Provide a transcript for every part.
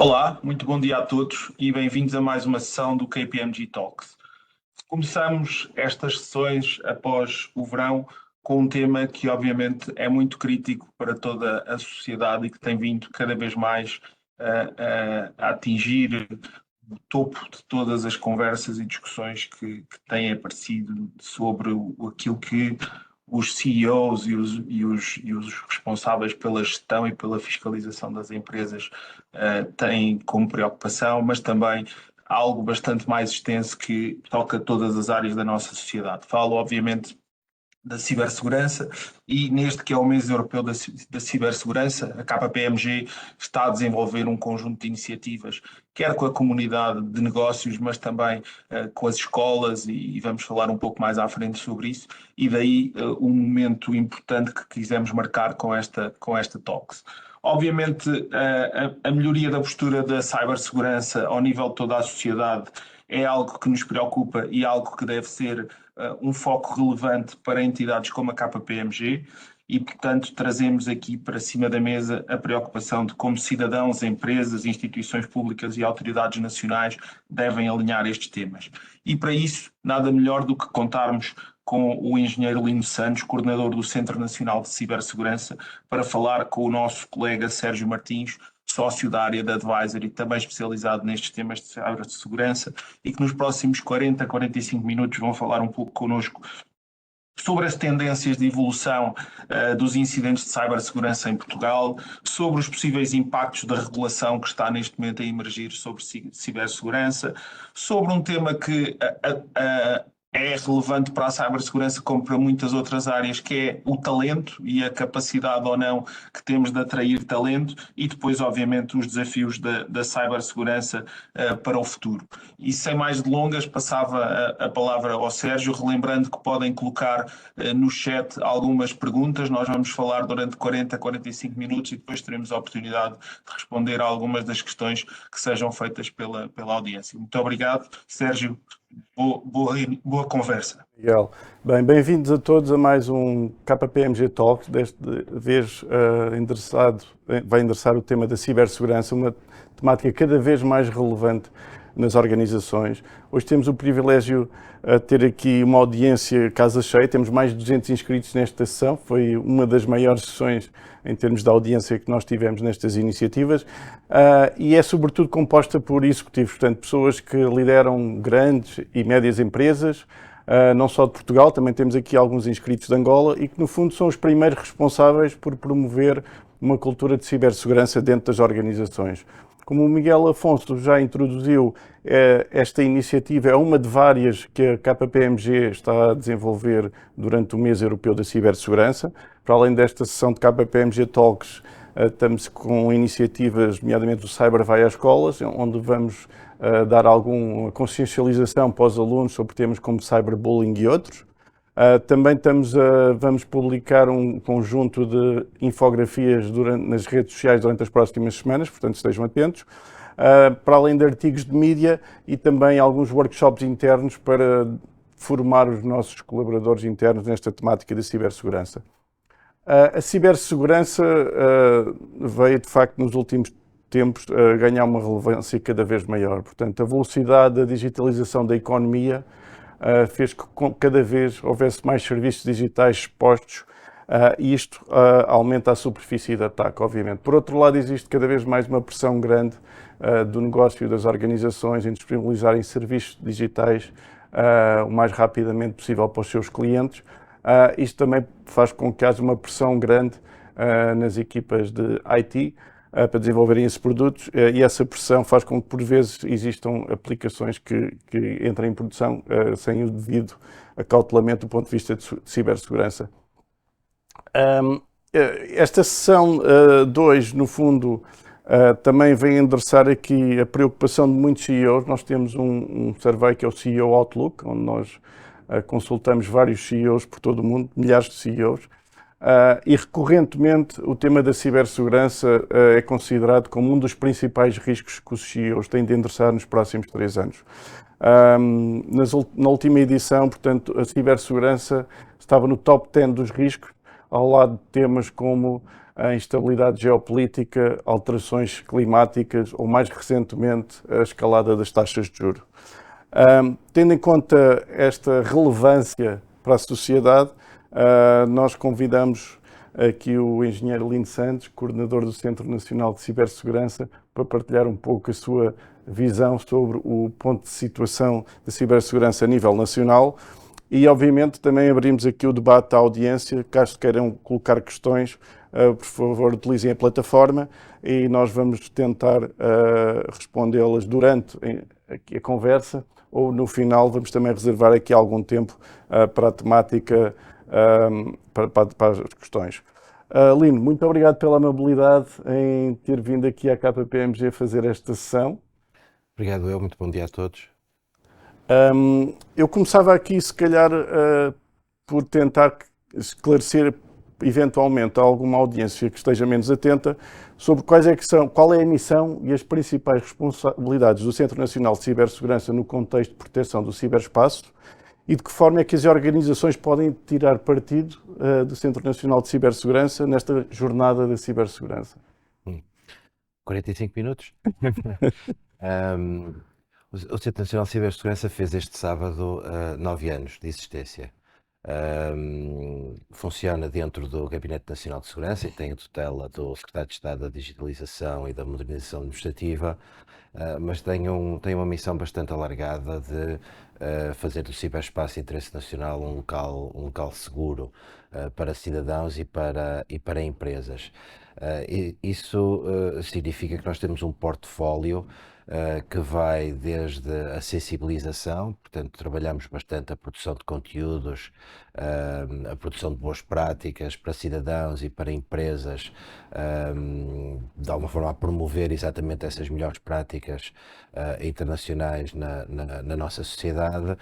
Olá, muito bom dia a todos e bem-vindos a mais uma sessão do KPMG Talks. Começamos estas sessões após o verão com um tema que obviamente é muito crítico para toda a sociedade e que tem vindo cada vez mais a atingir o topo de todas as conversas e discussões que têm aparecido sobre aquilo que os CEOs e os responsáveis pela gestão e pela fiscalização das empresas têm como preocupação, mas também algo bastante mais extenso que toca todas as áreas da nossa sociedade. Falo, obviamente, da cibersegurança e neste que é o mês europeu da cibersegurança, a KPMG está a desenvolver um conjunto de iniciativas, quer com a comunidade de negócios, mas também com as escolas e vamos falar um pouco mais à frente sobre isso e daí um momento importante que quisemos marcar com esta Talks. Obviamente, a melhoria da postura da cibersegurança ao nível de toda a sociedade é algo que nos preocupa e algo que deve ser um foco relevante para entidades como a KPMG e, portanto, trazemos aqui para cima da mesa a preocupação de como cidadãos, empresas, instituições públicas e autoridades nacionais devem alinhar estes temas. E para isso, nada melhor do que contarmos com o engenheiro Lino Santos, coordenador do Centro Nacional de Cibersegurança, para falar com o nosso colega Sérgio Martins, sócio da área da Advisory, também especializado nestes temas de cibersegurança, e que nos próximos 40 a 45 minutos vão falar um pouco connosco sobre as tendências de evolução dos incidentes de cibersegurança em Portugal, sobre os possíveis impactos da regulação que está neste momento a emergir sobre cibersegurança, sobre um tema que é relevante para a cibersegurança como para muitas outras áreas, que é o talento e a capacidade ou não que temos de atrair talento e depois, obviamente, os desafios da cibersegurança para o futuro. E sem mais delongas, passava a palavra ao Sérgio, relembrando que podem colocar no chat algumas perguntas. Nós vamos falar durante 40 a 45 minutos e depois teremos a oportunidade de responder a algumas das questões que sejam feitas pela audiência. Muito obrigado, Sérgio. Boa conversa. Miguel. Bem-vindos a todos a mais um KPMG Talks, desta vez vai endereçar o tema da cibersegurança, uma temática cada vez mais relevante nas organizações. Hoje temos o privilégio de ter aqui uma audiência casa cheia, temos mais de 200 inscritos nesta sessão, foi uma das maiores sessões em termos de audiência que nós tivemos nestas iniciativas e é sobretudo composta por executivos, portanto pessoas que lideram grandes e médias empresas, não só de Portugal, também temos aqui alguns inscritos de Angola e que no fundo são os primeiros responsáveis por promover uma cultura de cibersegurança dentro das organizações. Como o Miguel Afonso já introduziu, esta iniciativa é uma de várias que a KPMG está a desenvolver durante o mês europeu da cibersegurança. Para além desta sessão de KPMG Talks, estamos com iniciativas, nomeadamente o Cyber vai às escolas, onde vamos dar alguma consciencialização para os alunos sobre temas como cyberbullying e outros. Também vamos publicar um conjunto de infografias nas redes sociais durante as próximas semanas, portanto estejam atentos, para além de artigos de mídia e também alguns workshops internos para formar os nossos colaboradores internos nesta temática da cibersegurança. A cibersegurança veio de facto nos últimos tempos ganhar uma relevância cada vez maior, portanto a velocidade da digitalização da economia fez que cada vez houvesse mais serviços digitais expostos e isto aumenta a superfície de ataque, obviamente. Por outro lado, existe cada vez mais uma pressão grande do negócio e das organizações em disponibilizarem serviços digitais o mais rapidamente possível para os seus clientes. Isto também faz com que haja uma pressão grande nas equipas de IT para desenvolverem esses produtos e essa pressão faz com que, por vezes, existam aplicações que entrem em produção sem o devido acautelamento do ponto de vista de cibersegurança. Esta sessão 2, no fundo, também vem endereçar aqui a preocupação de muitos CEOs. Nós temos um survey que é o CEO Outlook, onde nós consultamos vários CEOs por todo o mundo, milhares de CEOs, e recorrentemente o tema da cibersegurança é considerado como um dos principais riscos que os CEOs têm de endereçar nos próximos 3 anos. Na última edição, portanto, a cibersegurança estava no top 10 dos riscos, ao lado de temas como a instabilidade geopolítica, alterações climáticas ou, mais recentemente, a escalada das taxas de juros. Tendo em conta esta relevância para a sociedade, nós convidamos aqui o engenheiro Lino Santos, coordenador do Centro Nacional de Cibersegurança, para partilhar um pouco a sua visão sobre o ponto de situação da cibersegurança a nível nacional. E, obviamente, também abrimos aqui o debate à audiência. Caso queiram colocar questões, por favor, utilizem a plataforma e nós vamos tentar respondê-las durante a conversa, ou no final vamos também reservar aqui algum tempo para a temática, para as questões. Lino, muito obrigado pela amabilidade em ter vindo aqui à KPMG fazer esta sessão. Obrigado, muito bom dia a todos. Eu começava aqui, se calhar, por tentar esclarecer eventualmente a alguma audiência que esteja menos atenta sobre qual é a missão e as principais responsabilidades do Centro Nacional de Cibersegurança no contexto de proteção do ciberespaço e de que forma é que as organizações podem tirar partido do Centro Nacional de Cibersegurança nesta jornada da cibersegurança. 45 minutos? O Centro Nacional de Cibersegurança fez este sábado 9 anos de existência. Funciona dentro do Gabinete Nacional de Segurança e tem a tutela do Secretário de Estado da Digitalização e da Modernização Administrativa, mas tem uma missão bastante alargada de fazer do ciberespaço de interesse nacional um local seguro para cidadãos e para empresas. Isso significa que nós temos um portfólio que vai desde a sensibilização, portanto trabalhamos bastante a produção de conteúdos, a produção de boas práticas para cidadãos e para empresas, de alguma forma a promover exatamente essas melhores práticas internacionais na nossa sociedade,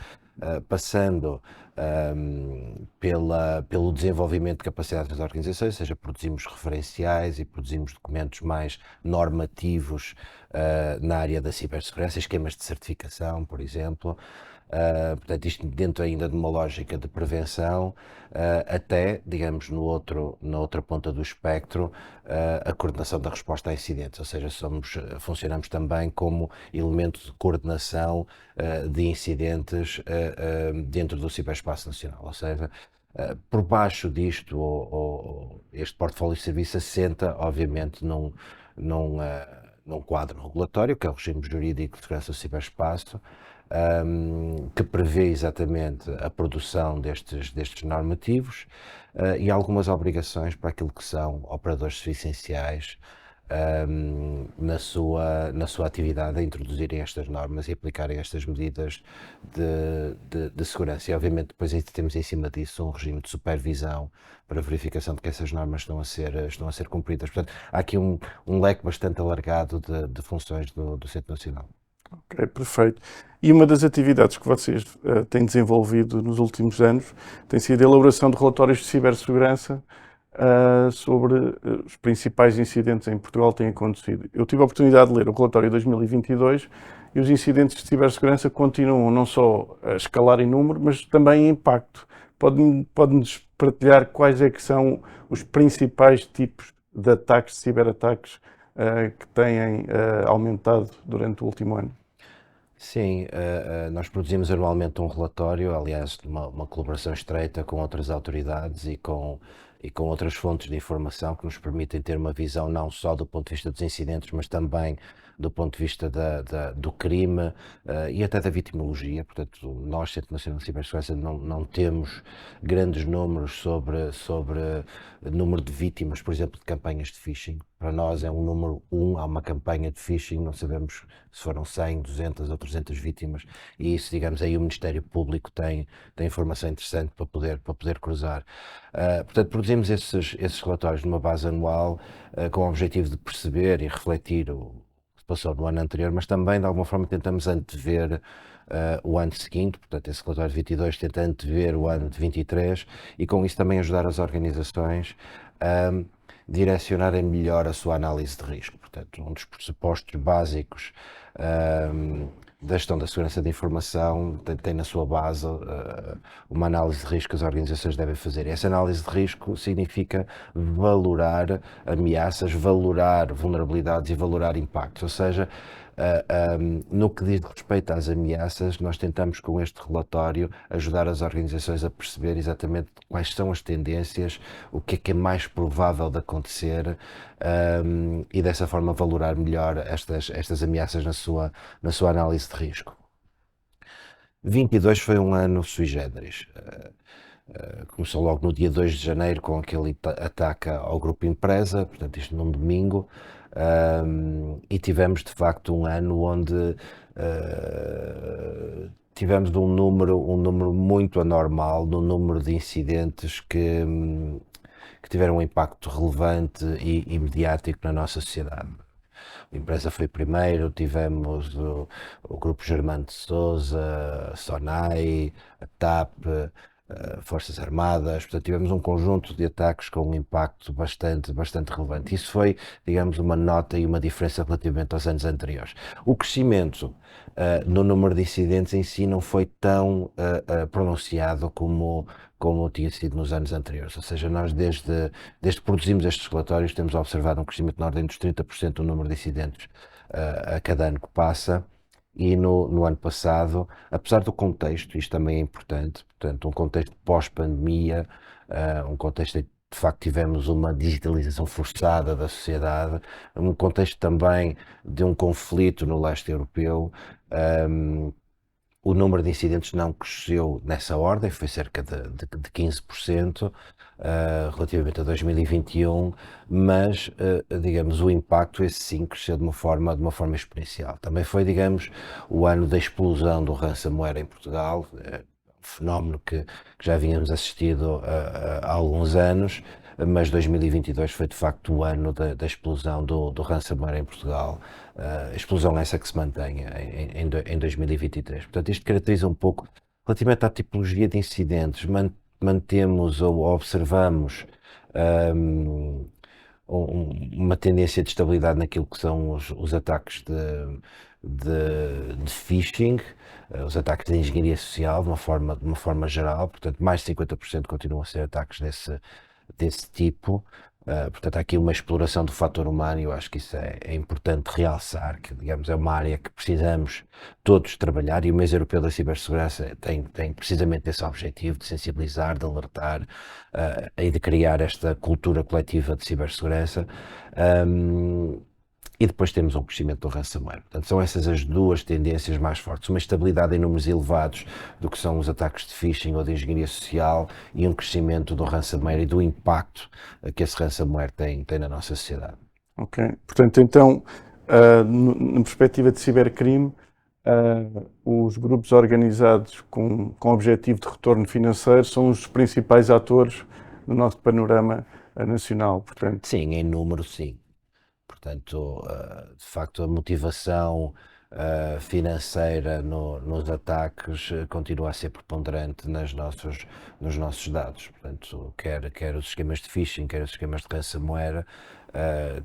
passando pelo desenvolvimento de capacidades das organizações, ou seja, produzimos referenciais e produzimos documentos mais normativos na área da cibersegurança, esquemas de certificação, por exemplo. Portanto, isto dentro ainda de uma lógica de prevenção, até, digamos, na outra ponta do espectro, a coordenação da resposta a incidentes, ou seja, funcionamos também como elemento de coordenação de incidentes dentro do ciberespaço nacional, ou seja, por baixo disto, este portfólio de serviço assenta, obviamente, num quadro regulatório, que é o regime jurídico de segurança do ciberespaço, que prevê exatamente a produção destes normativos e algumas obrigações para aquilo que são operadores essenciais na sua atividade a introduzirem estas normas e aplicarem estas medidas de segurança. E obviamente depois temos em cima disso um regime de supervisão para verificação de que essas normas estão a ser cumpridas. Portanto, há aqui um leque bastante alargado de funções do Centro Nacional. Ok, perfeito. E uma das atividades que vocês têm desenvolvido nos últimos anos tem sido a elaboração de relatórios de cibersegurança sobre os principais incidentes em Portugal que têm acontecido. Eu tive a oportunidade de ler o relatório de 2022 e os incidentes de cibersegurança continuam não só a escalar em número, mas também em impacto. Pode-nos partilhar quais é que são os principais tipos de ataques, de ciberataques, que têm aumentado durante o último ano? Sim, nós produzimos anualmente um relatório, aliás, de uma colaboração estreita com outras autoridades e com outras fontes de informação que nos permitem ter uma visão não só do ponto de vista dos incidentes, mas também do ponto de vista do crime e até da vitimologia. Portanto, nós, Centro Nacional de Cibersegurança, não temos grandes números sobre número de vítimas, por exemplo, de campanhas de phishing. Para nós é um número 1, há uma campanha de phishing, não sabemos se foram 100, 200 ou 300 vítimas, e isso, digamos, aí o Ministério Público tem informação interessante para poder cruzar. Portanto, produzimos esses relatórios numa base anual com o objetivo de perceber e refletir o que passou no ano anterior, mas também, de alguma forma, tentamos antever o ano seguinte. Portanto, esse relatório de 22 tenta antever o ano de 23 e com isso também ajudar as organizações a direcionarem melhor a sua análise de risco. Portanto, um dos pressupostos básicos da gestão da segurança da informação tem na sua base uma análise de risco que as organizações devem fazer. E essa análise de risco significa valorar ameaças, valorar vulnerabilidades e valorar impactos. Ou seja, no que diz respeito às ameaças, nós tentamos com este relatório ajudar as organizações a perceber exatamente quais são as tendências, o que é mais provável de acontecer, e dessa forma valorar melhor estas ameaças na sua análise de risco. 22 foi um ano sui generis. Começou logo no dia 2 de janeiro com aquele ataque ao grupo Empresa, portanto isto num domingo, e tivemos de facto um ano onde tivemos um número muito anormal no número de incidentes que tiveram um impacto relevante e mediático na nossa sociedade. A empresa foi primeiro, tivemos o Grupo Germano de Sousa, a SONAI, a TAP, Forças Armadas, portanto tivemos um conjunto de ataques com um impacto bastante relevante. Isso foi, digamos, uma nota e uma diferença relativamente aos anos anteriores. O crescimento no número de incidentes em si não foi tão pronunciado como tinha sido nos anos anteriores, ou seja, nós desde que produzimos estes relatórios temos observado um crescimento na ordem dos 30% do número de incidentes a cada ano que passa. E no ano passado, apesar do contexto, isto também é importante, portanto, um contexto pós-pandemia, um contexto em que de facto tivemos uma digitalização forçada da sociedade, um contexto também de um conflito no leste europeu, o número de incidentes não cresceu nessa ordem, foi cerca de 15%, relativamente a 2021, mas, digamos, o impacto, esse sim, cresceu de uma forma exponencial. Também foi, digamos, o ano da explosão do ransomware em Portugal, um fenómeno que já vínhamos assistido há alguns anos, mas 2022 foi de facto o ano da explosão do ransomware em Portugal, explosão essa que se mantém em 2023. Portanto, isto caracteriza um pouco, relativamente à tipologia de incidentes, mantemos ou observamos uma tendência de estabilidade naquilo que são os ataques de phishing, os ataques de engenharia social, de uma forma geral, portanto, mais de 50% continuam a ser ataques desse tipo. Portanto, há aqui uma exploração do fator humano e eu acho que isso é importante realçar, que, digamos, é uma área que precisamos todos trabalhar e o Mês Europeu da Cibersegurança tem precisamente esse objetivo de sensibilizar, de alertar e de criar esta cultura coletiva de cibersegurança. E depois temos um crescimento do ransomware. Portanto, são essas as duas tendências mais fortes. Uma estabilidade em números elevados do que são os ataques de phishing ou de engenharia social e um crescimento do ransomware e do impacto que esse ransomware tem na nossa sociedade. Ok. Portanto, então, na perspectiva de cibercrime, os grupos organizados com objetivo de retorno financeiro são os principais atores no nosso panorama nacional, portanto. Sim, em número, sim. Portanto, de facto, a motivação financeira nos ataques continua a ser preponderante nos nossos dados. Portanto, quer os esquemas de phishing, quer os esquemas de ransomware,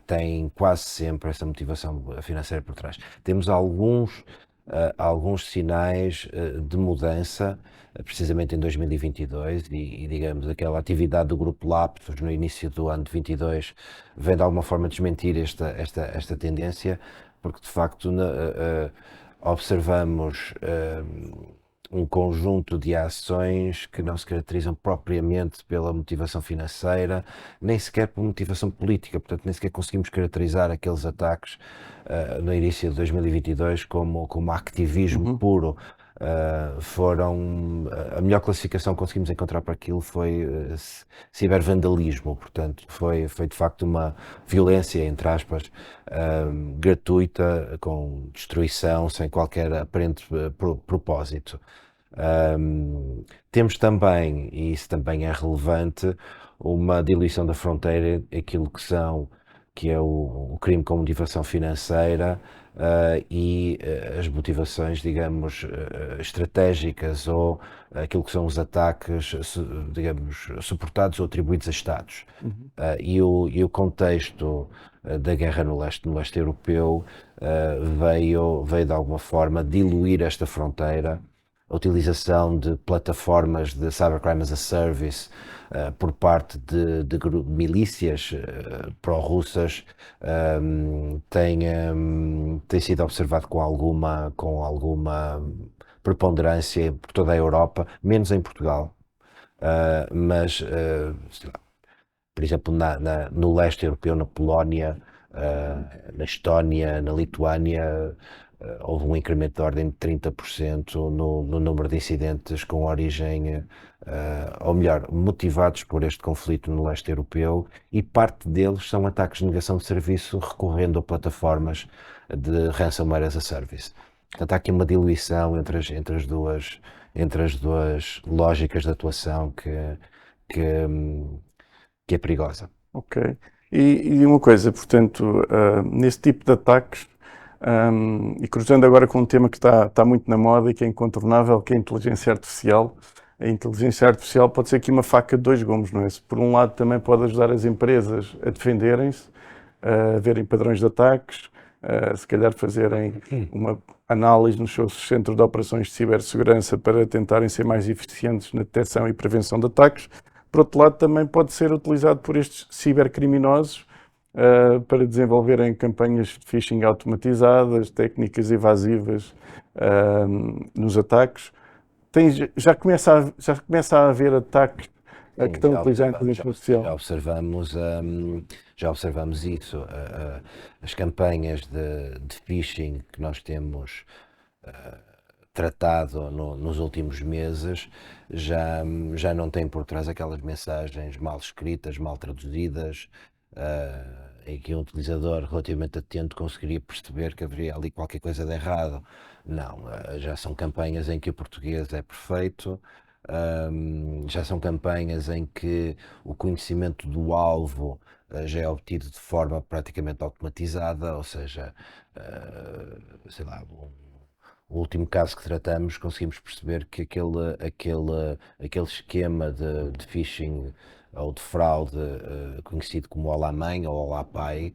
têm quase sempre essa motivação financeira por trás. Temos alguns sinais de mudança, precisamente em 2022, e digamos, aquela atividade do Grupo Lapsus no início do ano de 22 vem de alguma forma desmentir esta tendência, porque de facto observamos um conjunto de ações que não se caracterizam propriamente pela motivação financeira, nem sequer por motivação política, portanto nem sequer conseguimos caracterizar aqueles ataques no início de 2022 como ativismo puro. A melhor classificação que conseguimos encontrar para aquilo foi cibervandalismo, portanto foi de facto uma violência, entre aspas, gratuita, com destruição, sem qualquer aparente propósito. Temos também, e isso também é relevante, uma diluição da fronteira, aquilo que são que é o crime com motivação financeira, e as motivações, digamos, estratégicas, ou aquilo que são os ataques, digamos, suportados ou atribuídos a Estados. E o contexto da guerra no leste europeu veio de alguma forma diluir esta fronteira. A utilização de plataformas de cybercrime as a service por parte de milícias pró-russas tem sido observado com alguma preponderância por toda a Europa, menos em Portugal. Mas, sei lá, por exemplo, no leste europeu, na Polónia, na Estónia, na Lituânia, houve um incremento de ordem de 30% no número de incidentes com origem, ou melhor, motivados por este conflito no leste europeu, e parte deles são ataques de negação de serviço recorrendo a plataformas de ransomware as a service. Portanto, há aqui uma diluição entre as duas lógicas de atuação que é perigosa. Ok. E uma coisa, portanto, nesse tipo de ataques, e cruzando agora com um tema que está muito na moda e que é incontornável, que é a inteligência artificial. A inteligência artificial pode ser aqui uma faca de dois gumes, não é? Por um lado, também pode ajudar as empresas a defenderem-se, a verem padrões de ataques, se calhar fazerem uma análise nos seus centros de operações de cibersegurança para tentarem ser mais eficientes na detecção e prevenção de ataques. Por outro lado, também pode ser utilizado por estes cibercriminosos para desenvolverem campanhas de phishing automatizadas, técnicas evasivas nos ataques. Já começa a haver ataques que estão a utilizar a inteligência artificial. Já observamos isso. As campanhas de phishing que nós temos tratado nos últimos meses já não têm por trás aquelas mensagens mal escritas, mal traduzidas, em que um utilizador relativamente atento conseguiria perceber que haveria ali qualquer coisa de errado. Não, já são campanhas em que o português é perfeito, já são campanhas em que o conhecimento do alvo já é obtido de forma praticamente automatizada, ou seja, sei lá, o último caso que tratamos, conseguimos perceber que aquele esquema de phishing ou de fraude conhecido como Olá Mãe ou Olá Pai,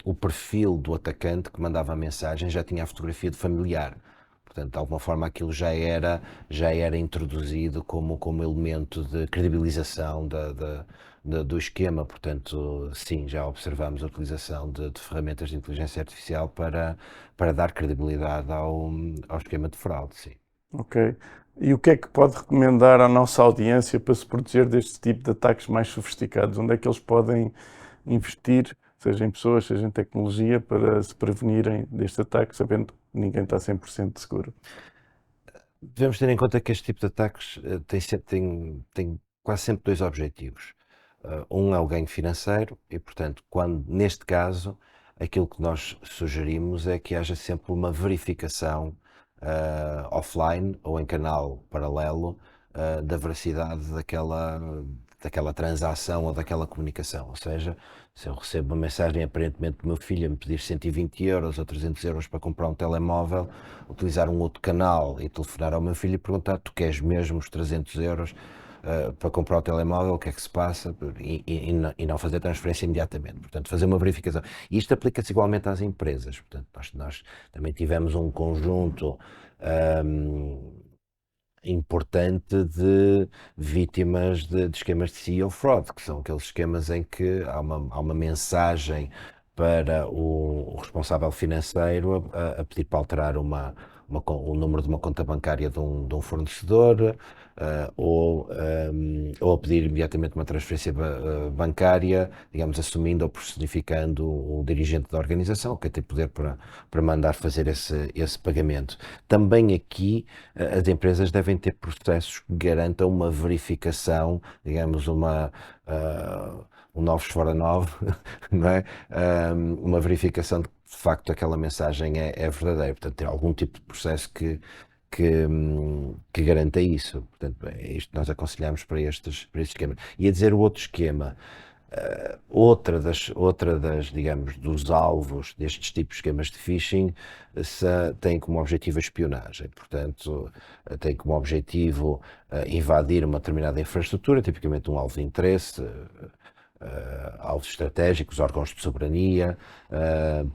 o perfil do atacante que mandava a mensagem já tinha a fotografia de familiar. Portanto, de alguma forma aquilo já era introduzido como elemento de credibilização do esquema. Portanto, sim, já observamos a utilização de ferramentas de inteligência artificial para dar credibilidade ao esquema de fraude, sim. Ok. E o que é que pode recomendar à nossa audiência para se proteger deste tipo de ataques mais sofisticados? Onde é que eles podem investir, seja em pessoas, seja em tecnologia, para se prevenirem deste ataque, sabendo que ninguém está 100% seguro? Devemos ter em conta que este tipo de ataques tem quase sempre dois objetivos. Um é o ganho financeiro e, portanto, neste caso, aquilo que nós sugerimos é que haja sempre uma verificação offline ou em canal paralelo da veracidade daquela transação ou daquela comunicação. Ou seja, se eu recebo uma mensagem aparentemente do meu filho a me pedir 120 euros ou 300 euros para comprar um telemóvel, utilizar um outro canal e telefonar ao meu filho e perguntar: tu queres mesmo os 300 euros para comprar o telemóvel, o que é que se passa, e não fazer transferência imediatamente. Portanto, fazer uma verificação. E isto aplica-se igualmente às empresas. Portanto, nós também tivemos um conjunto importante de vítimas de esquemas de CEO fraud, que são aqueles esquemas em que há uma mensagem para o responsável financeiro a pedir para alterar o número de uma conta bancária de um fornecedor, ou a pedir imediatamente uma transferência bancária, digamos, assumindo ou personificando o dirigente da organização, que tem poder para mandar fazer esse pagamento. Também aqui as empresas devem ter processos que garantam uma verificação, digamos, um novos fora novo, não é? Uma verificação de facto aquela mensagem é verdadeira. Portanto, ter algum tipo de processo que garanta isso. Portanto, é isto que nós aconselhamos para estes esquemas. E a dizer o outro esquema, outra das, digamos, dos alvos destes tipos de esquemas de phishing tem como objetivo a espionagem. Portanto, tem como objetivo invadir uma determinada infraestrutura, tipicamente um alvo de interesse, alvos estratégicos, órgãos de soberania,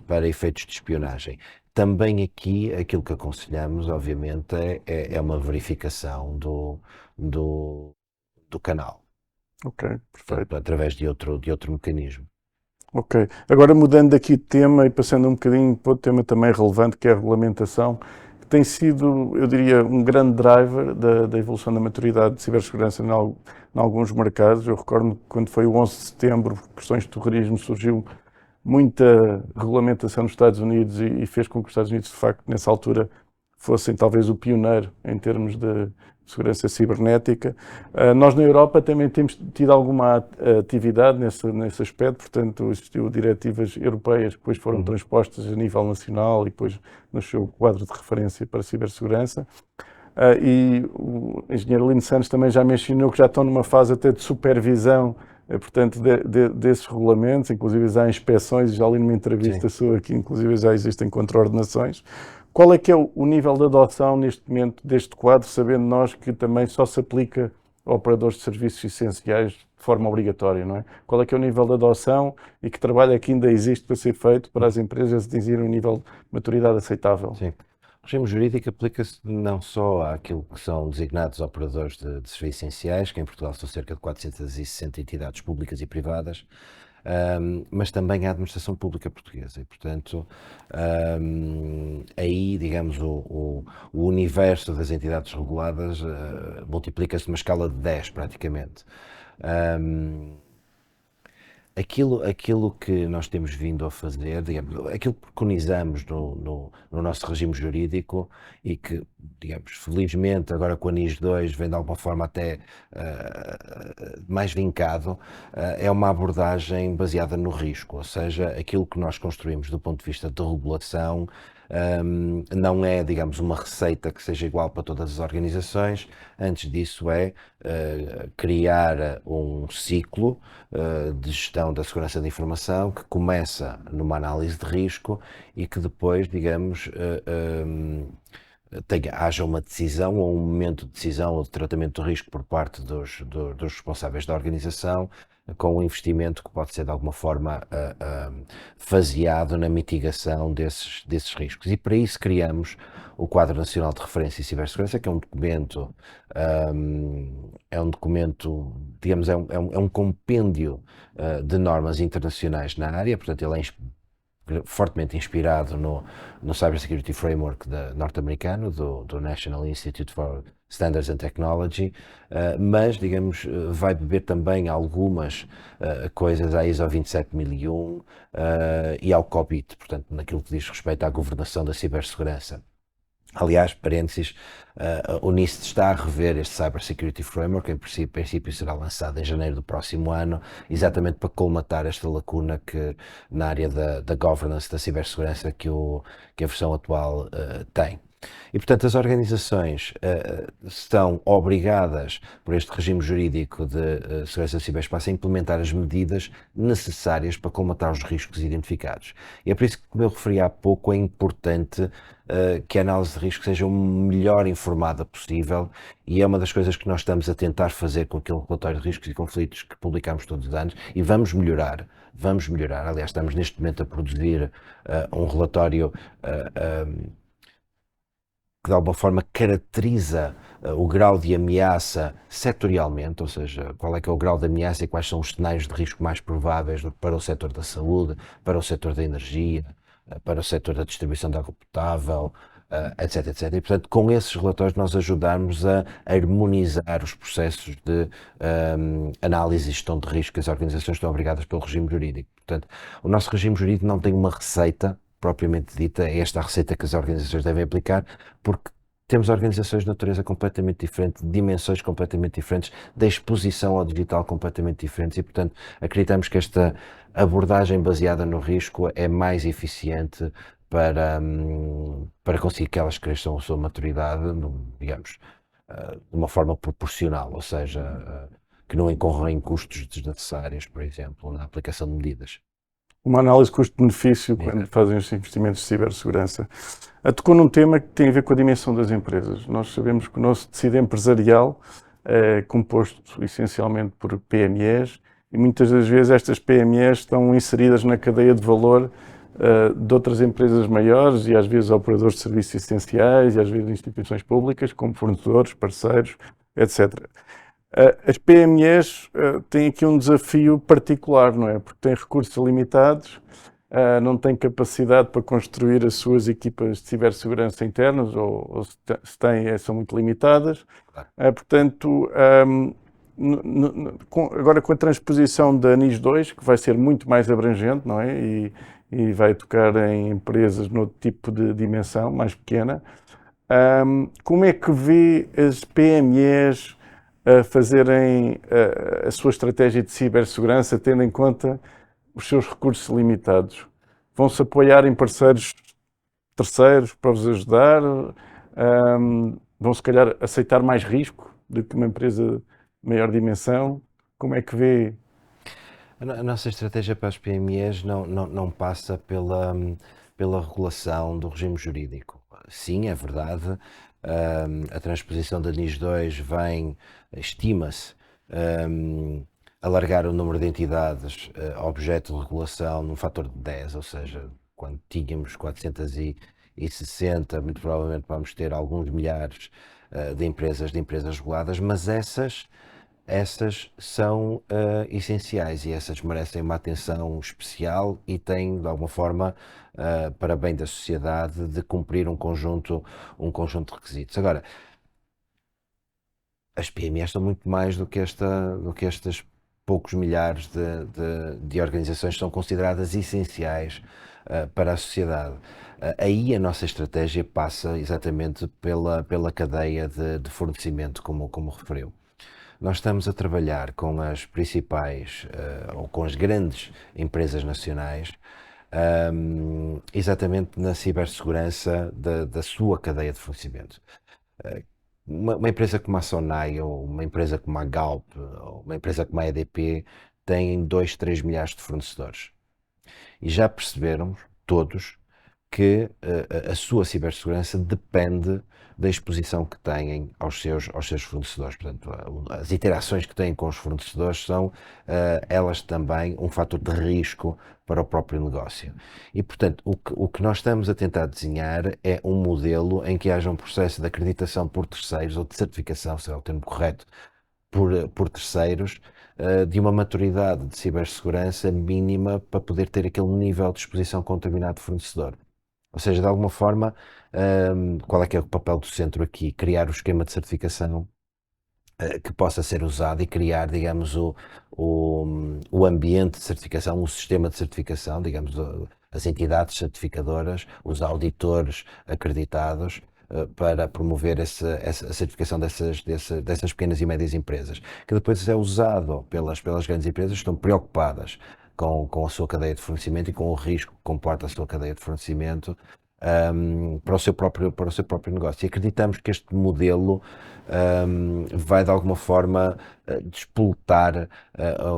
para efeitos de espionagem. Também aqui, aquilo que aconselhamos, obviamente, é uma verificação do canal. Ok, perfeito. Portanto, através de outro mecanismo. Ok. Agora mudando aqui de tema e passando um bocadinho para outro tema também relevante, que é a regulamentação, que tem sido, eu diria, um grande driver da evolução da maturidade de cibersegurança em alguns mercados. Eu recordo que quando foi o 11 de setembro, por questões de terrorismo, surgiu muita regulamentação nos Estados Unidos e fez com que os Estados Unidos, de facto, nessa altura, fossem talvez o pioneiro em termos de segurança cibernética. Nós na Europa também temos tido alguma atividade nesse aspecto, portanto existiu diretivas europeias que depois foram transpostas a nível nacional e depois nasceu o quadro de referência para a cibersegurança. E o engenheiro Lino Santos também já mencionou que já estão numa fase até de supervisão, portanto, desses regulamentos, inclusive já há inspeções, já li numa entrevista sua que inclusive já existem contraordenações. Qual é que é o nível de adoção neste momento deste quadro, sabendo nós que também só se aplica a operadores de serviços essenciais de forma obrigatória, não é? Qual é que é o nível de adoção e que trabalho é que ainda existe para ser feito para as empresas atingirem um nível de maturidade aceitável? Sim. O regime jurídico aplica-se não só àquilo que são designados operadores de serviços essenciais, que em Portugal são cerca de 460 entidades públicas e privadas, mas também à administração pública portuguesa. E, portanto, aí, digamos, o universo das entidades reguladas multiplica-se numa escala de 10, praticamente. Aquilo que nós temos vindo a fazer, digamos, aquilo que preconizamos no nosso regime jurídico e que, digamos, felizmente agora com a NIS 2 vem de alguma forma até mais vincado, é uma abordagem baseada no risco, ou seja, aquilo que nós construímos do ponto de vista de regulação não é, digamos, uma receita que seja igual para todas as organizações. Antes disso é criar um ciclo de gestão da segurança da informação que começa numa análise de risco e que depois, digamos, haja uma decisão ou um momento de decisão ou de tratamento do risco por parte dos responsáveis da organização, com um investimento que pode ser de alguma forma faseado na mitigação desses riscos. E para isso criamos o Quadro Nacional de Referência em Cibersegurança, que é um documento, digamos, é um compêndio de normas internacionais na área, portanto ele é fortemente inspirado no Cybersecurity Framework norte-americano, do National Institute for Standards and Technology, mas, digamos, vai beber também algumas coisas à ISO 27001 e ao COBIT, portanto, naquilo que diz respeito à governação da cibersegurança. Aliás, parênteses, o NIST está a rever este Cybersecurity Framework, em princípio será lançado em janeiro do próximo ano, exatamente para colmatar esta lacuna que na área da governance da cibersegurança que a versão atual tem. E, portanto, as organizações estão obrigadas, por este regime jurídico de segurança do ciberespaço, a implementar as medidas necessárias para colmatar os riscos identificados. E é por isso que, como eu referi há pouco, é importante que a análise de risco seja o melhor informada possível e é uma das coisas que nós estamos a tentar fazer com aquele relatório de riscos e conflitos que publicamos todos os anos e vamos melhorar. Aliás, estamos neste momento a produzir um relatório que de alguma forma caracteriza o grau de ameaça setorialmente, ou seja, qual é que é o grau de ameaça e quais são os cenários de risco mais prováveis para o setor da saúde, para o setor da energia, para o setor da distribuição de água potável, etc, etc. E, portanto, com esses relatórios nós ajudamos a harmonizar os processos de análise e gestão de risco que as organizações estão obrigadas pelo regime jurídico. Portanto, o nosso regime jurídico não tem uma receita propriamente dita, é esta a receita que as organizações devem aplicar, porque temos organizações de natureza completamente diferente, de dimensões completamente diferentes, da exposição ao digital completamente diferentes e, portanto, acreditamos que esta abordagem baseada no risco é mais eficiente para conseguir que elas cresçam a sua maturidade, digamos, de uma forma proporcional, ou seja, que não incorram em custos desnecessários, por exemplo, na aplicação de medidas. Uma análise custo-benefício quando fazem os investimentos de cibersegurança. Tocou num tema que tem a ver com a dimensão das empresas. Nós sabemos que o nosso tecido empresarial é composto essencialmente por PMEs e muitas das vezes estas PMEs estão inseridas na cadeia de valor de outras empresas maiores e às vezes operadores de serviços essenciais e às vezes instituições públicas como fornecedores, parceiros, etc. As PMEs têm aqui um desafio particular, não é? Porque têm recursos limitados, não têm capacidade para construir as suas equipas de cibersegurança internas, ou se têm, são muito limitadas. Portanto, agora com a transposição da NIS 2, que vai ser muito mais abrangente, não é? E vai tocar em empresas noutro tipo de dimensão, mais pequena. Como é que vê as PMEs a fazerem a sua estratégia de cibersegurança, tendo em conta os seus recursos limitados? Vão-se apoiar em parceiros terceiros para vos ajudar? Vão, se calhar, aceitar mais risco do que uma empresa de maior dimensão? Como é que vê? A nossa estratégia para as PMEs não passa pela regulação do regime jurídico. Sim, é verdade, a transposição da NIS 2 estima-se, alargar o número de entidades objeto de regulação num fator de 10, ou seja, quando tínhamos 460, muito provavelmente vamos ter alguns milhares de empresas reguladas, mas essas são essenciais e essas merecem uma atenção especial e têm, de alguma forma, para bem da sociedade, de cumprir um conjunto de requisitos. Agora, as PMEs são muito mais do que estes poucos milhares de organizações que são consideradas essenciais para a sociedade. Aí a nossa estratégia passa exatamente pela cadeia de fornecimento, como referiu. Nós estamos a trabalhar com as principais ou com as grandes empresas nacionais exatamente na cibersegurança da sua cadeia de fornecimento. Uma empresa como a Sonai, ou uma empresa como a Galp, ou uma empresa como a EDP, têm 2, 3 milhares de fornecedores. E já perceberam todos que a sua cibersegurança depende da exposição que têm aos seus fornecedores. Portanto, as interações que têm com os fornecedores são elas também um fator de risco para o próprio negócio. E, portanto, o que nós estamos a tentar desenhar é um modelo em que haja um processo de acreditação por terceiros, ou de certificação, será o termo correto, por terceiros, de uma maturidade de cibersegurança mínima para poder ter aquele nível de exposição com um determinado fornecedor. Ou seja, de alguma forma, qual é que é o papel do centro aqui? Criar o esquema de certificação que possa ser usado e criar, digamos, o ambiente de certificação, o sistema de certificação, digamos, as entidades certificadoras, os auditores acreditados, para promover a certificação dessas pequenas e médias empresas, que depois é usado pelas grandes empresas que estão preocupadas com a sua cadeia de fornecimento e com o risco que comporta a sua cadeia de fornecimento para o seu próprio negócio. E acreditamos que este modelo vai, de alguma forma, despoletar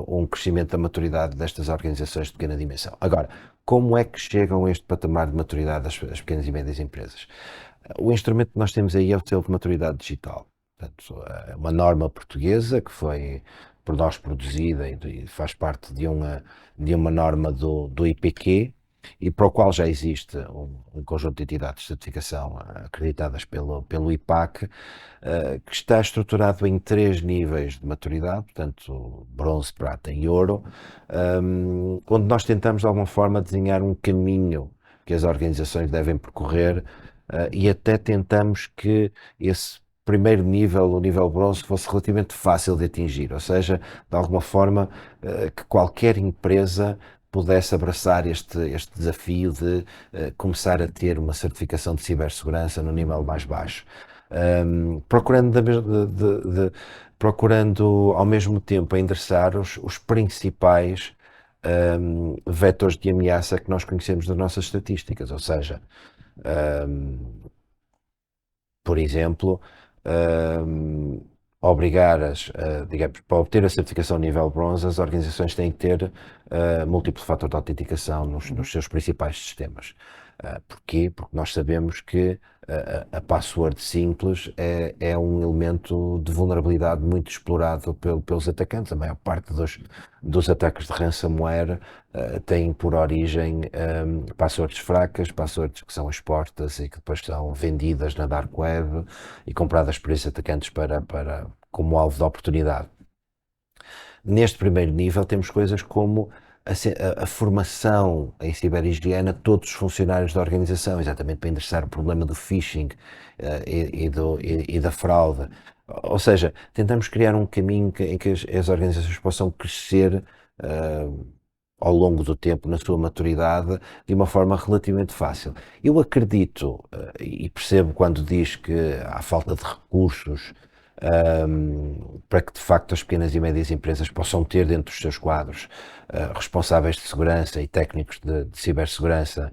um crescimento da maturidade destas organizações de pequena dimensão. Agora, como é que chegam a este patamar de maturidade as pequenas e médias empresas? O instrumento que nós temos aí é o selo de maturidade digital. Portanto, é uma norma portuguesa que foi por nós produzida e faz parte de uma norma do IPQ, e para o qual já existe um conjunto de entidades de certificação acreditadas pelo IPAC, que está estruturado em 3 níveis de maturidade, portanto, bronze, prata e ouro, onde nós tentamos de alguma forma desenhar um caminho que as organizações devem percorrer, e até tentamos que esse primeiro nível, o nível bronze, fosse relativamente fácil de atingir, ou seja, de alguma forma que qualquer empresa pudesse abraçar este desafio de começar a ter uma certificação de cibersegurança no nível mais baixo. Procurando ao mesmo tempo endereçar os principais vetores de ameaça que nós conhecemos das nossas estatísticas, ou seja, por exemplo, obrigar digamos, para obter a certificação nível bronze, as organizações têm que ter múltiplo fator de autenticação nos seus principais sistemas. Porquê? Porque nós sabemos que a password simples é um elemento de vulnerabilidade muito explorado pelos atacantes. A maior parte dos ataques de ransomware têm por origem passwords fracas, passwords que são expostas e que depois são vendidas na dark web e compradas por esses atacantes como alvo de oportunidade. Neste primeiro nível temos coisas como a formação em ciberhigiene a todos os funcionários da organização, exatamente para endereçar o problema do phishing e da fraude. Ou seja, tentamos criar um caminho em que as organizações possam crescer ao longo do tempo na sua maturidade de uma forma relativamente fácil. Eu acredito e percebo quando diz que há falta de recursos para que de facto as pequenas e médias empresas possam ter dentro dos seus quadros responsáveis de segurança e técnicos de cibersegurança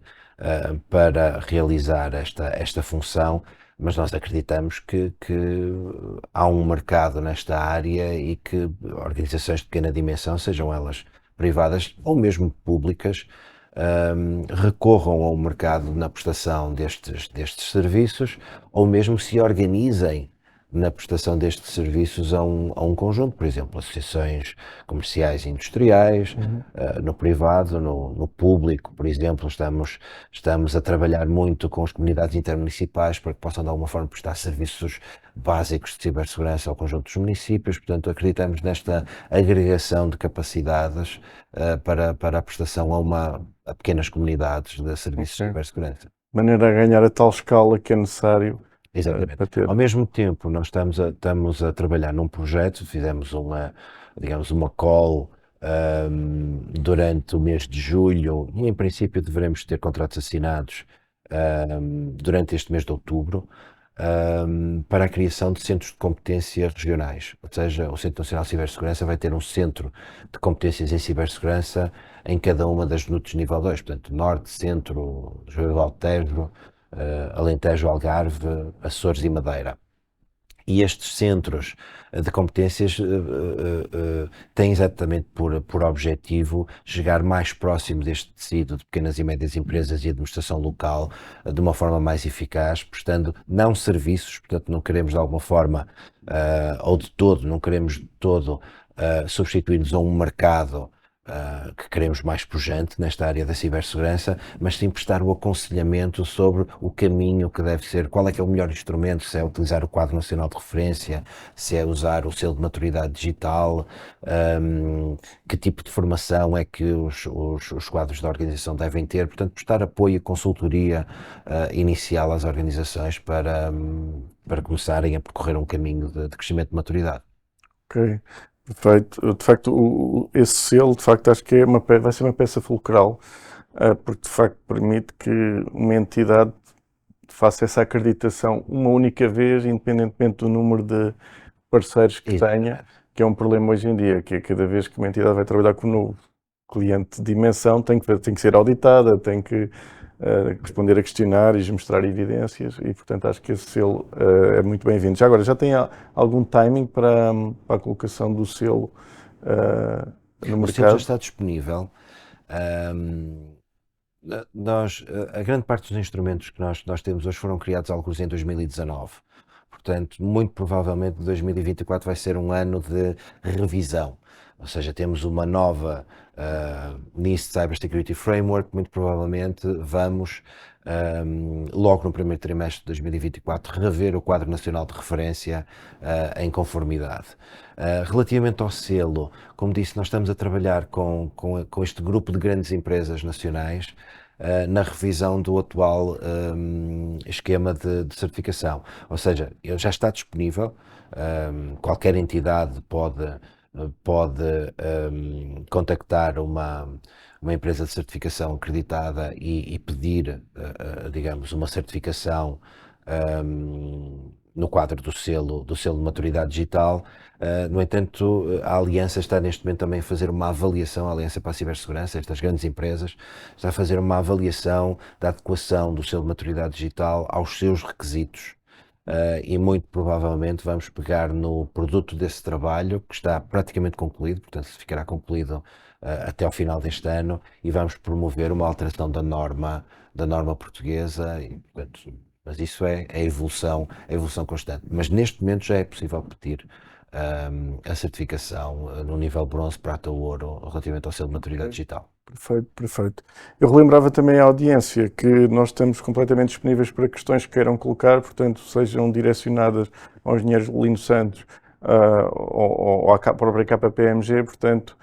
para realizar esta função, mas nós acreditamos que há um mercado nesta área e que organizações de pequena dimensão, sejam elas privadas ou mesmo públicas, recorram ao mercado na prestação destes serviços ou mesmo se organizem na prestação destes serviços a um conjunto, por exemplo, associações comerciais e industriais, no privado, no público, por exemplo, estamos a trabalhar muito com as comunidades intermunicipais para que possam de alguma forma prestar serviços básicos de cibersegurança ao conjunto dos municípios, portanto acreditamos nesta agregação de capacidades para a prestação a pequenas comunidades de serviços de cibersegurança. De maneira a ganhar a tal escala que é necessário. Exatamente. Ao mesmo tempo, nós estamos a trabalhar num projeto, fizemos digamos, uma call durante o mês de julho e, em princípio, devemos ter contratos assinados durante este mês de outubro para a criação de centros de competência regionais. Ou seja, o Centro Nacional de Cibersegurança vai ter um centro de competências em cibersegurança em cada uma das NUTs nível 2, portanto, Norte, Centro, Rio do Altejo, Alentejo, Algarve, Açores e Madeira. E estes centros de competências têm exatamente por objetivo chegar mais próximo deste tecido de pequenas e médias empresas e administração local de uma forma mais eficaz, prestando não serviços, portanto não queremos de alguma forma, ou de todo, não queremos de todo substituir-nos a um mercado que queremos mais pujante nesta área da cibersegurança, mas sim prestar o aconselhamento sobre o caminho que deve ser, qual é que é o melhor instrumento, se é utilizar o quadro nacional de referência, se é usar o selo de maturidade digital, que tipo de formação é que os quadros da organização devem ter, portanto prestar apoio e consultoria inicial às organizações para começarem a percorrer um caminho de crescimento de maturidade. Ok. Perfeito. De facto, esse selo, de facto, acho que vai ser uma peça fulcral, porque de facto permite que uma entidade faça essa acreditação uma única vez, independentemente do número de parceiros que tenha, que é um problema hoje em dia, que é cada vez que uma entidade vai trabalhar com um novo cliente de dimensão, tem que ser auditada, tem que responder a questionários, mostrar evidências e, portanto, acho que esse selo é muito bem-vindo. Já agora, já tem algum timing para a colocação do selo no mercado? O selo já está disponível. A grande parte dos instrumentos que nós temos hoje foram criados alguns em 2019. Portanto, muito provavelmente 2024 vai ser um ano de revisão. Ou seja, temos uma nova NIST Cybersecurity Framework, muito provavelmente vamos, logo no primeiro trimestre de 2024, rever o quadro nacional de referência em conformidade. Relativamente ao selo, como disse, nós estamos a trabalhar com este grupo de grandes empresas nacionais na revisão do atual esquema de certificação. Ou seja, ele já está disponível, qualquer entidade pode contactar uma empresa de certificação acreditada e pedir, digamos, uma certificação no quadro do selo de maturidade digital. No entanto, a Aliança está neste momento também a fazer uma avaliação, a Aliança para a Cibersegurança, estas grandes empresas, está a fazer uma avaliação da adequação do selo de maturidade digital aos seus requisitos e muito provavelmente vamos pegar no produto desse trabalho, que está praticamente concluído, portanto ficará concluído até ao final deste ano, e vamos promover uma alteração da norma portuguesa, e, portanto, mas isso é a evolução constante. Mas neste momento já é possível pedir a certificação no nível bronze, prata ou ouro relativamente ao selo de maturidade digital. Perfeito, perfeito. Eu relembrava também à audiência que nós estamos completamente disponíveis para questões que queiram colocar, portanto, sejam direcionadas ao engenheiro Lino Santos ou à própria KPMG, portanto,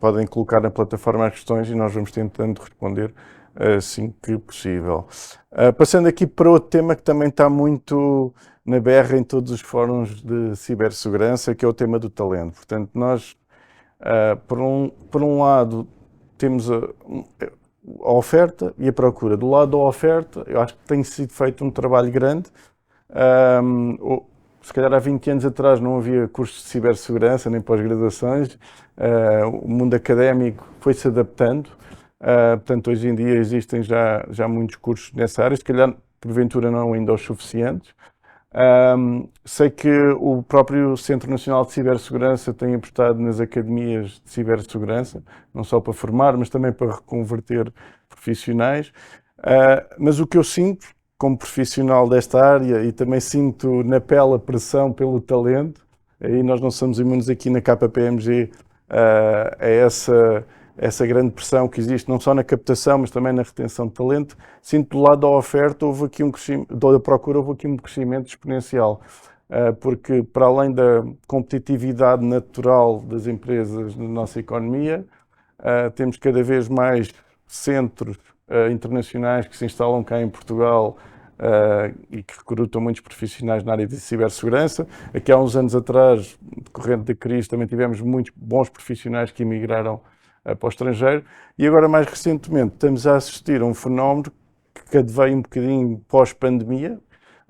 podem colocar na plataforma as questões e nós vamos tentando responder assim que possível. Passando aqui para outro tema que também está muito na berra em todos os fóruns de cibersegurança, que é o tema do talento. Portanto, nós, por um lado, temos a oferta e a procura. Do lado da oferta, eu acho que tem sido feito um trabalho grande. Se calhar há 20 anos atrás não havia cursos de cibersegurança nem pós-graduações. O mundo académico foi-se adaptando. Portanto, hoje em dia existem já muitos cursos nessa área, se calhar porventura não ainda os suficientes. Sei que o próprio Centro Nacional de Cibersegurança tem apostado nas academias de cibersegurança, não só para formar, mas também para reconverter profissionais. Mas o que eu sinto, como profissional desta área, e também sinto na pele a pressão pelo talento, e nós não somos imunes aqui na KPMG a essa grande pressão que existe não só na captação, mas também na retenção de talento. Sinto do lado da oferta, houve aqui da procura, houve aqui um crescimento exponencial, porque para além da competitividade natural das empresas na nossa economia, temos cada vez mais centros internacionais que se instalam cá em Portugal e que recrutam muitos profissionais na área de cibersegurança. Aqui há uns anos atrás, decorrente da crise, também tivemos muitos bons profissionais que emigraram para o estrangeiro, e agora mais recentemente estamos a assistir a um fenómeno que adveio um bocadinho pós-pandemia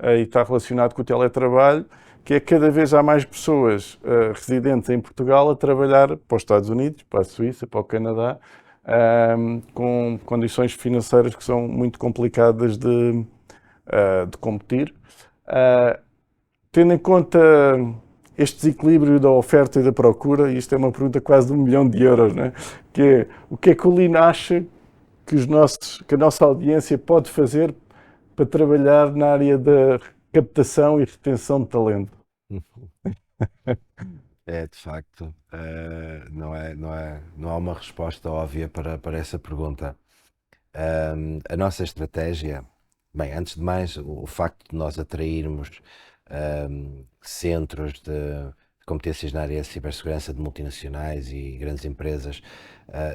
e está relacionado com o teletrabalho, que é que cada vez há mais pessoas residentes em Portugal a trabalhar para os Estados Unidos, para a Suíça, para o Canadá, com condições financeiras que são muito complicadas de competir. Tendo em conta este desequilíbrio da oferta e da procura, e isto é uma pergunta quase de 1 milhão de euros, né? Que é, o que é que o Lino acha que a nossa audiência pode fazer para trabalhar na área da captação e retenção de talento? De facto, não há uma resposta óbvia para essa pergunta. A nossa estratégia, bem, antes de mais, o facto de nós atrairmos centros de competências na área de cibersegurança de multinacionais e grandes empresas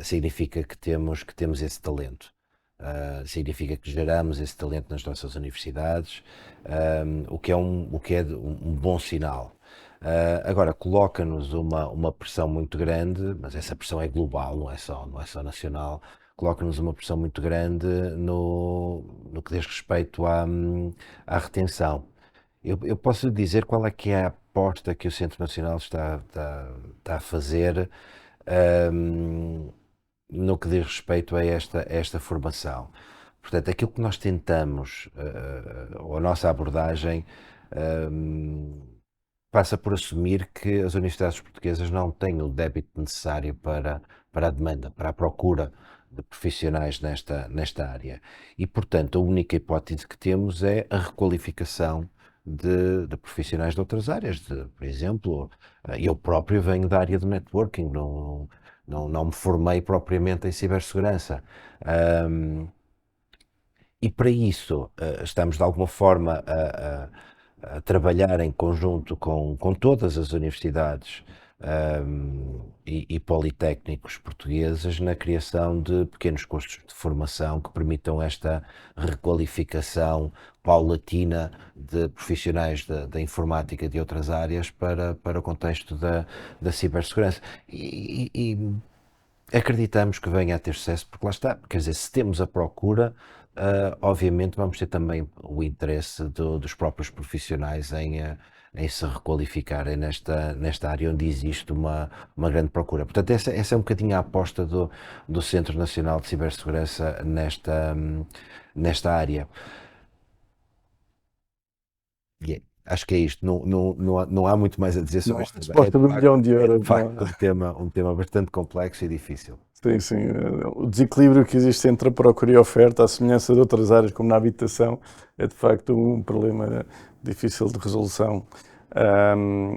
significa que temos esse talento. Significa que geramos esse talento nas nossas universidades, o que é um bom sinal. Agora, coloca-nos uma pressão muito grande, mas essa pressão é global, não é só nacional. Coloca-nos uma pressão muito grande no que diz respeito à retenção. Eu posso lhe dizer qual é que é a aposta que o Centro Nacional está a fazer no que diz respeito a esta formação. Portanto, aquilo que nós tentamos, ou a nossa abordagem, passa por assumir que as universidades portuguesas não têm o débito necessário para a demanda, para a procura de profissionais nesta área. E, portanto, a única hipótese que temos é a requalificação de profissionais de outras áreas. Por exemplo, eu próprio venho da área do networking, não me formei propriamente em cibersegurança. E para isso estamos de alguma forma a trabalhar em conjunto com todas as universidades e politécnicos portugueses na criação de pequenos cursos de formação que permitam esta requalificação paulatina de profissionais da informática e de outras áreas para o contexto da cibersegurança. E acreditamos que venha a ter sucesso, porque lá está, quer dizer, se temos a procura, obviamente vamos ter também o interesse dos próprios profissionais em se requalificarem nesta área onde existe uma grande procura. Portanto, essa é um bocadinho a aposta do Centro Nacional de Cibersegurança nesta área. Acho que é isto, não há muito mais a dizer sobre isto. Resposta do milhão de euros. De facto, um tema bastante complexo e difícil. Sim, sim. O desequilíbrio que existe entre a procura e a oferta, à semelhança de outras áreas, como na habitação, é de facto um problema difícil de resolução.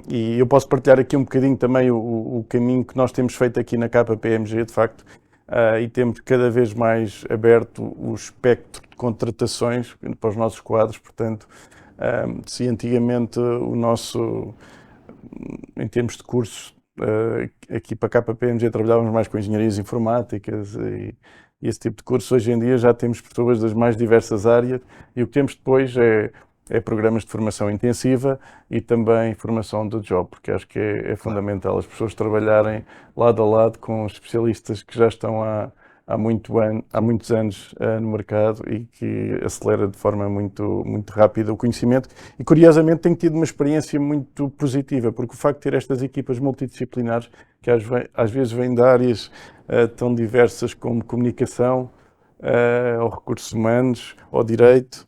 E eu posso partilhar aqui um bocadinho também o caminho que nós temos feito aqui na KPMG, de facto, e temos cada vez mais aberto o espectro de contratações para os nossos quadros. Portanto, se antigamente em termos de cursos, aqui para a KPMG trabalhávamos mais com engenharias informáticas e esse tipo de cursos. Hoje em dia já temos pessoas das mais diversas áreas e o que temos depois é programas de formação intensiva e também formação de job, porque acho que é fundamental as pessoas trabalharem lado a lado com especialistas que já estão há muitos anos no mercado e que acelera de forma muito, muito rápida o conhecimento. E curiosamente tenho tido uma experiência muito positiva, porque o facto de ter estas equipas multidisciplinares, que às vezes vêm de áreas tão diversas como comunicação, ou recursos humanos, ou direito,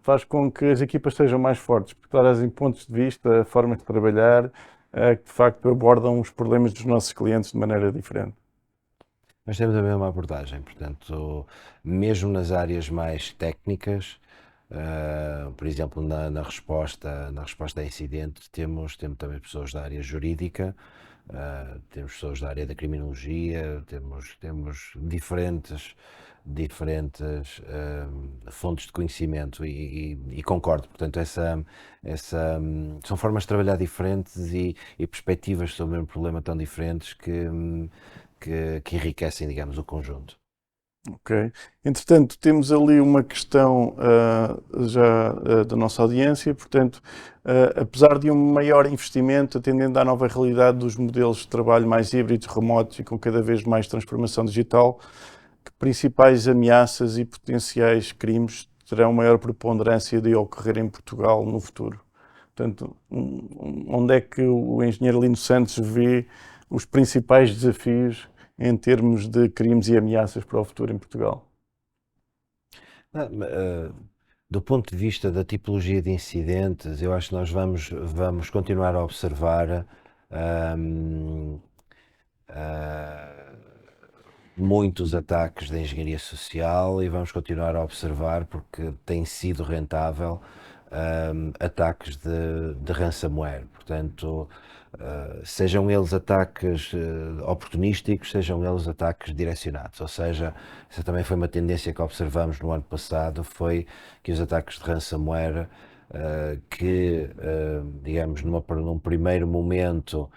faz com que as equipas sejam mais fortes, porque trazem pontos de vista, formas de trabalhar, que de facto abordam os problemas dos nossos clientes de maneira diferente. Nós temos a mesma abordagem, portanto, mesmo nas áreas mais técnicas, por exemplo, na resposta a incidentes, temos também pessoas da área jurídica, temos pessoas da área da criminologia, temos diferentes fontes de conhecimento e concordo, portanto, são formas de trabalhar diferentes e perspectivas sobre um problema tão diferentes que enriquecem, digamos, o conjunto. Ok. Entretanto, temos ali uma questão da nossa audiência, portanto, apesar de um maior investimento, atendendo à nova realidade dos modelos de trabalho mais híbridos, remotos e com cada vez mais transformação digital, que principais ameaças e potenciais crimes terão maior preponderância de ocorrer em Portugal no futuro? Portanto, onde é que o engenheiro Lino Santos vê os principais desafios em termos de crimes e ameaças para o futuro em Portugal? Do ponto de vista da tipologia de incidentes, eu acho que nós vamos continuar a observar muitos ataques de engenharia social e vamos continuar a observar, porque tem sido rentável, ataques de ransomware. Portanto, sejam eles ataques oportunísticos, sejam eles ataques direcionados. Ou seja, essa também foi uma tendência que observamos no ano passado, foi que os ataques de ransomware, digamos, num primeiro momento,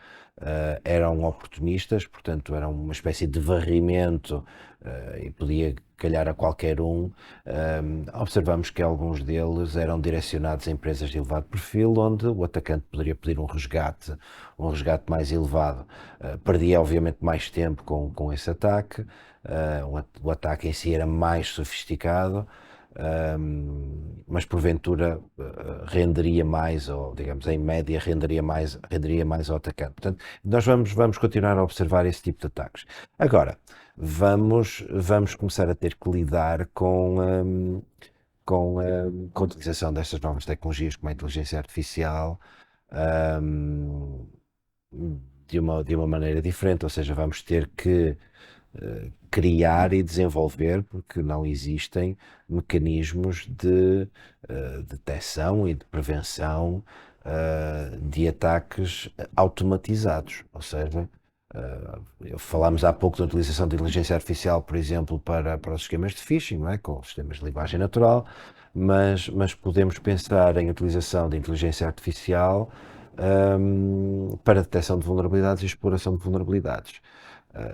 eram oportunistas, portanto eram uma espécie de varrimento e podia calhar a qualquer um. Observamos que alguns deles eram direcionados a empresas de elevado perfil, onde o atacante poderia pedir um resgate mais elevado. Perdia obviamente mais tempo com esse ataque, o ataque em si era mais sofisticado, mas porventura renderia mais, ou digamos em média renderia mais ao atacante. Portanto, nós vamos continuar a observar esse tipo de ataques. Agora, vamos começar a ter que lidar com a utilização destas novas tecnologias como a inteligência artificial de uma maneira diferente, ou seja, vamos ter que criar e desenvolver, porque não existem mecanismos de detecção e de prevenção de ataques automatizados, ou seja, falámos há pouco da utilização de inteligência artificial, por exemplo, para os esquemas de phishing, não é? Com sistemas de linguagem natural, mas podemos pensar em utilização de inteligência artificial para detecção de vulnerabilidades e exploração de vulnerabilidades.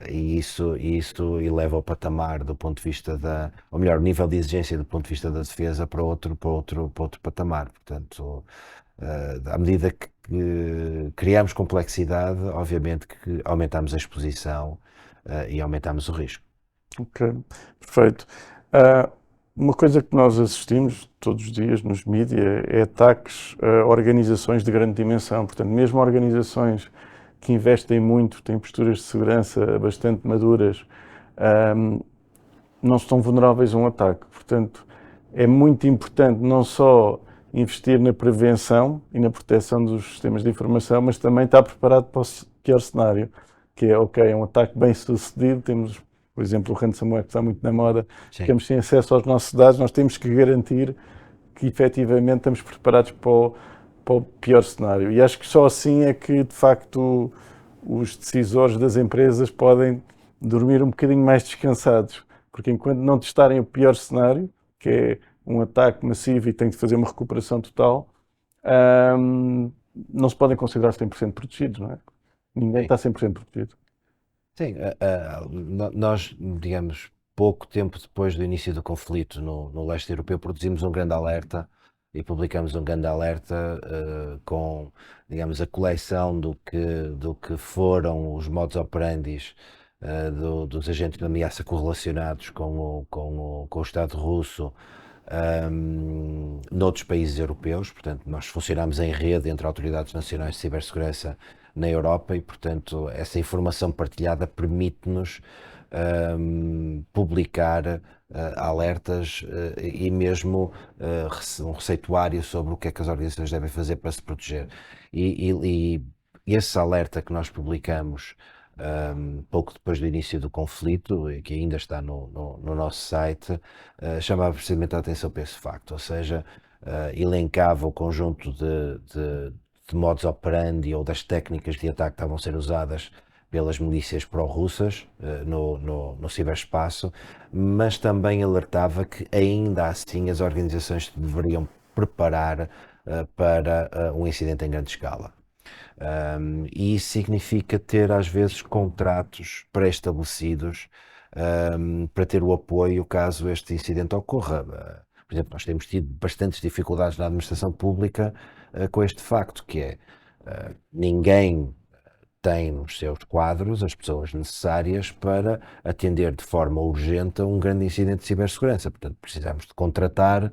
E isso eleva o patamar do ponto de vista ou melhor, o nível de exigência do ponto de vista da defesa para outro patamar. Portanto, à medida que criamos complexidade, obviamente que aumentamos a exposição e aumentamos o risco. Ok, perfeito. Uma coisa que nós assistimos todos os dias nos mídias é ataques a organizações de grande dimensão. Portanto, mesmo organizações que investem muito, têm posturas de segurança bastante maduras, não estão vulneráveis a um ataque. Portanto, é muito importante não só investir na prevenção e na proteção dos sistemas de informação, mas também estar preparado para o pior cenário, que é, ok, é um ataque bem sucedido, temos, por exemplo, o ransomware que está muito na moda, ficamos sem acesso aos nossos dados, nós temos que garantir que efetivamente estamos preparados para o pior cenário. E acho que só assim é que, de facto, os decisores das empresas podem dormir um bocadinho mais descansados, porque enquanto não testarem o pior cenário, que é um ataque massivo e tem de fazer uma recuperação total, não se podem considerar 100% protegidos, não é? Ninguém está 100% protegido. Sim, nós, digamos, pouco tempo depois do início do conflito no leste europeu, produzimos um grande alerta e publicamos um grande alerta com, digamos, a coleção do que foram os modus operandi dos agentes de ameaça correlacionados com o Estado russo noutros países europeus. Portanto, nós funcionamos em rede entre autoridades nacionais de cibersegurança na Europa e, portanto, essa informação partilhada permite-nos publicar alertas e mesmo um receituário sobre o que é que as organizações devem fazer para se proteger. E esse alerta que nós publicamos pouco depois do início do conflito, e que ainda está no nosso site, chamava precisamente a atenção para esse facto, ou seja, elencava o conjunto de modus operandi ou das técnicas de ataque que estavam a ser usadas pelas milícias pró-russas no ciberespaço, mas também alertava que ainda assim as organizações se deveriam preparar para um incidente em grande escala. E isso significa ter às vezes contratos pré-estabelecidos para ter o apoio caso este incidente ocorra. Por exemplo, nós temos tido bastantes dificuldades na administração pública com este facto, que é ninguém tem nos seus quadros as pessoas necessárias para atender de forma urgente a um grande incidente de cibersegurança. Portanto, precisamos de contratar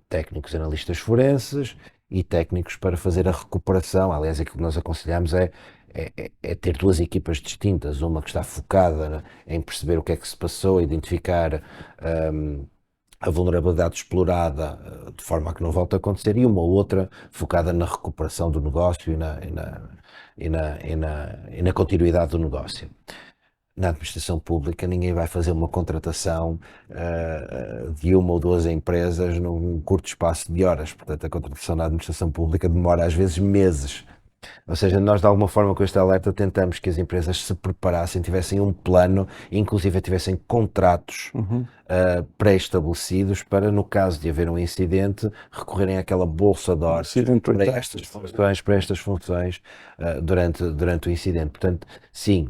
técnicos analistas forenses e técnicos para fazer a recuperação. Aliás, aquilo que nós aconselhamos é ter duas equipas distintas, uma que está focada em perceber o que é que se passou, identificar a vulnerabilidade explorada de forma a que não volte a acontecer, e uma outra focada na recuperação do negócio e na continuidade do negócio. Na administração pública ninguém vai fazer uma contratação de uma ou duas empresas num curto espaço de horas. Portanto, a contratação na administração pública demora às vezes meses. Ou seja, nós de alguma forma com este alerta tentamos que as empresas se preparassem, tivessem um plano, inclusive tivessem contratos pré-estabelecidos para, no caso de haver um incidente, recorrerem àquela bolsa de horas para estas funções durante o incidente. Portanto, sim,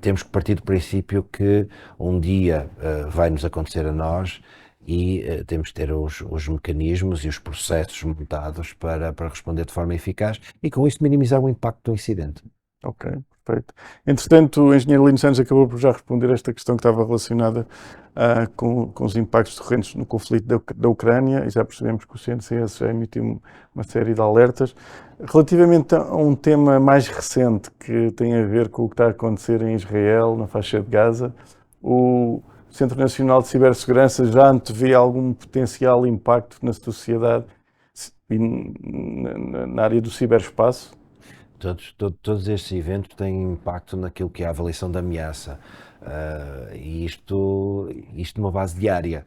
temos que partir do princípio que um dia vai nos acontecer a nós e temos que ter os mecanismos e os processos montados para responder de forma eficaz e com isso minimizar o impacto do incidente. Ok, perfeito. Entretanto, o engenheiro Lino Santos acabou por já responder esta questão que estava relacionada com os impactos decorrentes no conflito da Ucrânia, e já percebemos que o CNCS já emitiu uma série de alertas. Relativamente a um tema mais recente que tem a ver com o que está a acontecer em Israel, na faixa de Gaza, o Centro Nacional de Cibersegurança já antevê algum potencial impacto na sociedade e na área do ciberespaço? Todos estes eventos têm impacto naquilo que é a avaliação da ameaça, e isto numa base diária.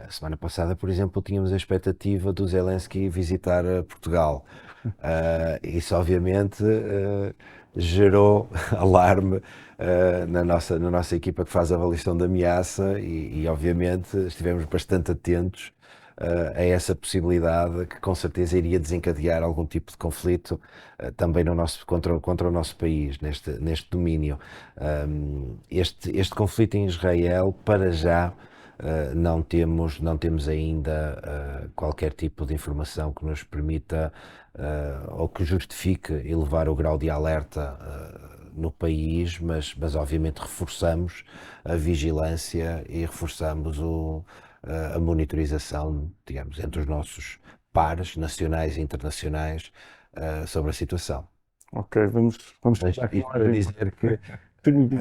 Semana passada, por exemplo, tínhamos a expectativa do Zelensky visitar Portugal. Isso obviamente gerou alarme na nossa equipa que faz a avaliação da ameaça e obviamente estivemos bastante atentos a essa possibilidade que com certeza iria desencadear algum tipo de conflito também contra o nosso país, neste domínio. Este conflito em Israel, para já, não temos ainda qualquer tipo de informação que nos permita ou que justifique elevar o grau de alerta no país, mas obviamente reforçamos a vigilância e reforçamos a monitorização, digamos, entre os nossos pares nacionais e internacionais sobre a situação. Ok, vamos Isto para dizer que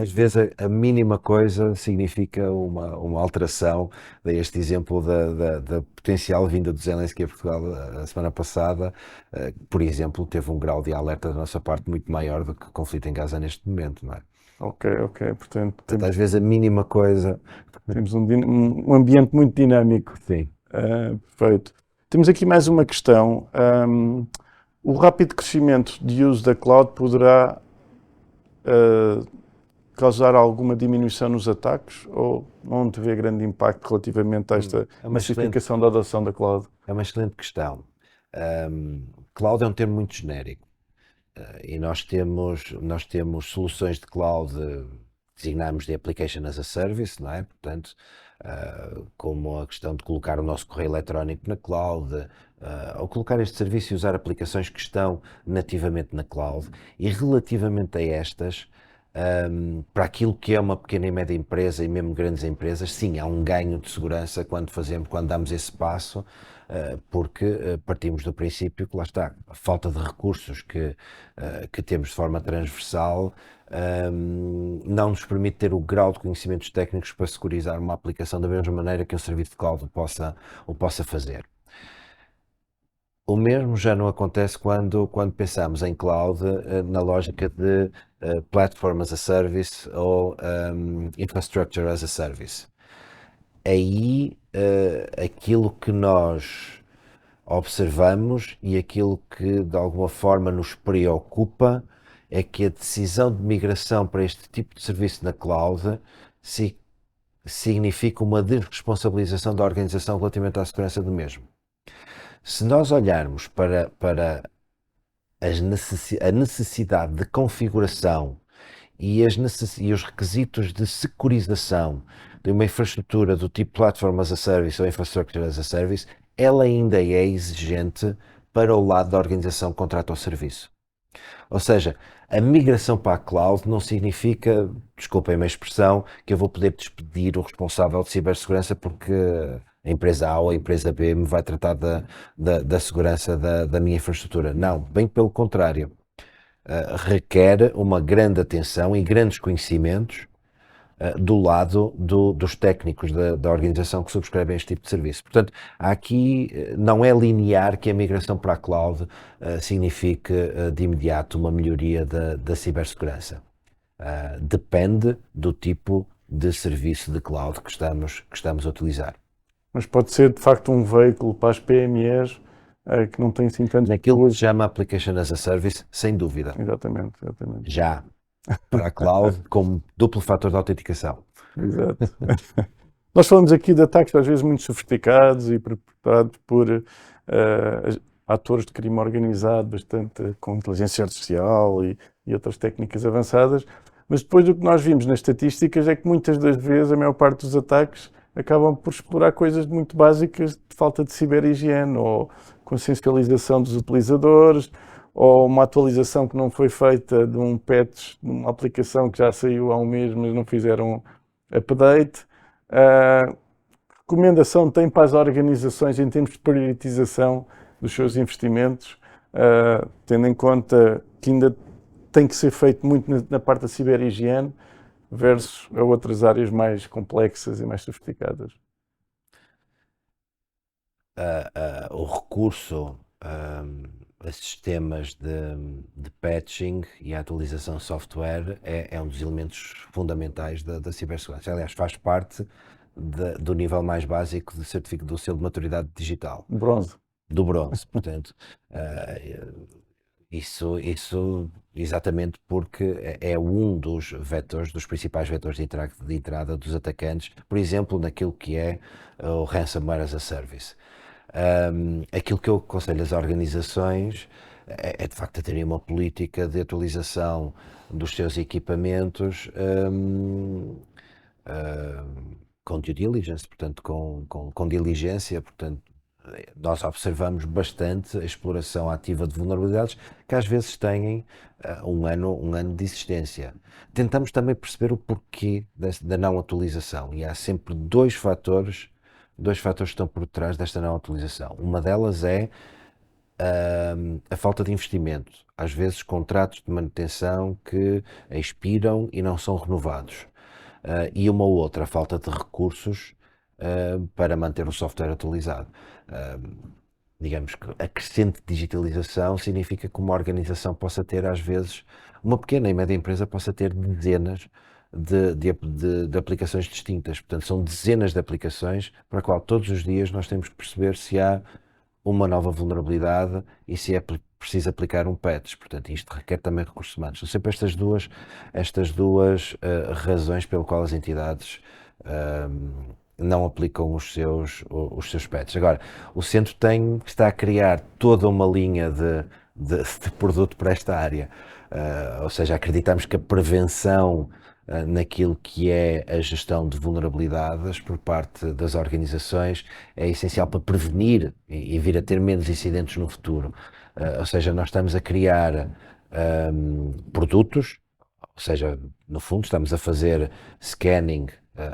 Às vezes a mínima coisa significa uma alteração. Dei este exemplo da potencial vinda do Zelensky a Portugal a semana passada. Por exemplo, teve um grau de alerta da nossa parte muito maior do que o conflito em Gaza neste momento, não é? Ok, portanto, Portanto, às vezes a mínima coisa. temos um ambiente muito dinâmico. Sim. Perfeito. Temos aqui mais uma questão. O rápido crescimento de uso da cloud poderá causar alguma diminuição nos ataques ou não vê grande impacto relativamente a esta massificação da adoção da cloud? É uma excelente questão. Cloud é um termo muito genérico e nós temos soluções de cloud, designamos de Application as a Service, não é? Portanto, como a questão de colocar o nosso correio eletrónico na cloud, ou colocar este serviço e usar aplicações que estão nativamente na cloud. E relativamente a estas, para aquilo que é uma pequena e média empresa e mesmo grandes empresas, sim, há um ganho de segurança quando damos esse passo, porque partimos do princípio que lá está, a falta de recursos que temos de forma transversal não nos permite ter o grau de conhecimentos técnicos para securizar uma aplicação da mesma maneira que um serviço de cloud o possa fazer. O mesmo já não acontece quando pensamos em cloud na lógica de Platform as a Service ou Infrastructure as a Service. Aí, aquilo que nós observamos e aquilo que de alguma forma nos preocupa é que a decisão de migração para este tipo de serviço na cloud significa uma desresponsabilização da organização relativamente à segurança do mesmo. Se nós olharmos para a necessidade de configuração e os requisitos de securização de uma infraestrutura do tipo Platform as a Service ou Infrastructure as a Service, ela ainda é exigente para o lado da organização que contrata o serviço. Ou seja, a migração para a cloud não significa, desculpem-me a expressão, que eu vou poder despedir o responsável de cibersegurança porque a empresa A ou a empresa B me vai tratar da segurança da minha infraestrutura. Não, bem pelo contrário. Requer uma grande atenção e grandes conhecimentos do lado dos técnicos da organização que subscrevem este tipo de serviço. Portanto, aqui não é linear que a migração para a cloud signifique de imediato uma melhoria da cibersegurança. Depende do tipo de serviço de cloud que estamos a utilizar. Mas pode ser, de facto, um veículo para as PMEs que não tem assim tantos... Naquilo que se chama Application as a Service, sem dúvida. Exatamente. Já. Para a cloud, como duplo fator de autenticação. Exato. Nós falamos aqui de ataques às vezes muito sofisticados e perpetrados por atores de crime organizado, bastante com inteligência artificial e outras técnicas avançadas, mas depois o que nós vimos nas estatísticas é que muitas das vezes a maior parte dos ataques acabam por explorar coisas muito básicas de falta de ciberhigiene ou consciencialização dos utilizadores, ou uma atualização que não foi feita de um patch, de uma aplicação que já saiu há um mês, mas não fizeram update. Recomendação tem para as organizações em termos de priorização dos seus investimentos, tendo em conta que ainda tem que ser feito muito na parte da ciberhigiene versus a outras áreas mais complexas e mais sofisticadas. O recurso a sistemas de patching e a atualização de software é um dos elementos fundamentais da cibersegurança. Aliás, faz parte do nível mais básico de certificado do selo de maturidade digital. Bronze. Do bronze, portanto. Isso exatamente porque é um dos vetores, dos principais vetores de entrada dos atacantes, por exemplo, naquilo que é o Ransomware as a Service. Aquilo que eu aconselho às organizações é de facto a terem uma política de atualização dos seus equipamentos com due diligence, portanto com diligência, portanto nós observamos bastante a exploração ativa de vulnerabilidades que às vezes têm um ano de existência. Tentamos também perceber o porquê da não atualização e há sempre dois fatores que estão por trás desta não atualização. Uma delas é a falta de investimento, às vezes contratos de manutenção que expiram e não são renovados, e uma ou outra falta de recursos para manter o software atualizado. Digamos que a crescente digitalização significa que uma organização possa ter, às vezes, uma pequena e média empresa possa ter dezenas de aplicações distintas. Portanto, são dezenas de aplicações para a qual todos os dias nós temos que perceber se há uma nova vulnerabilidade e se é preciso aplicar um patch. Portanto, isto requer também recursos humanos. São sempre estas duas razões pelo qual as entidades não aplicam os seus patches. Agora, o centro está a criar toda uma linha de produto para esta área. Ou seja, acreditamos que a prevenção naquilo que é a gestão de vulnerabilidades por parte das organizações é essencial para prevenir e vir a ter menos incidentes no futuro. Ou seja, nós estamos a criar produtos, ou seja, no fundo estamos a fazer scanning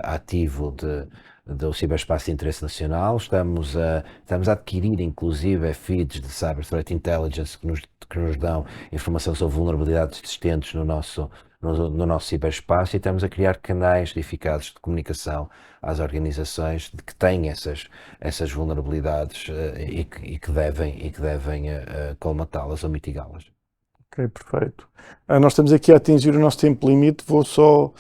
ativo do ciberespaço de interesse nacional, estamos a adquirir inclusive feeds de Cyber Threat Intelligence que nos dão informação sobre vulnerabilidades existentes no nosso ciberespaço, e estamos a criar canais eficazes de comunicação às organizações de que têm essas vulnerabilidades e que devem colmatá-las ou mitigá-las. Ok, perfeito. Nós estamos aqui a atingir o nosso tempo limite. Vou só